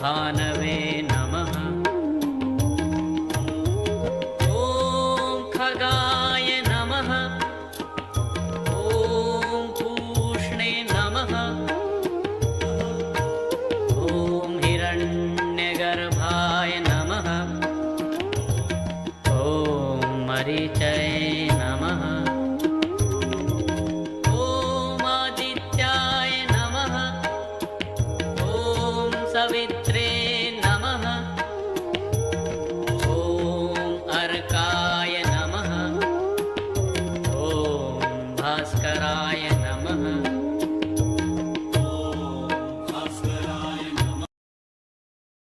भानवे नमः। ॐ खगाय नमः। ॐ पूष्णे नमः। ॐ हिरण्यगर्भाय नमः। ॐ मरीचये नमः। ॐ आदित्याय नमः। ॐ सवित्रे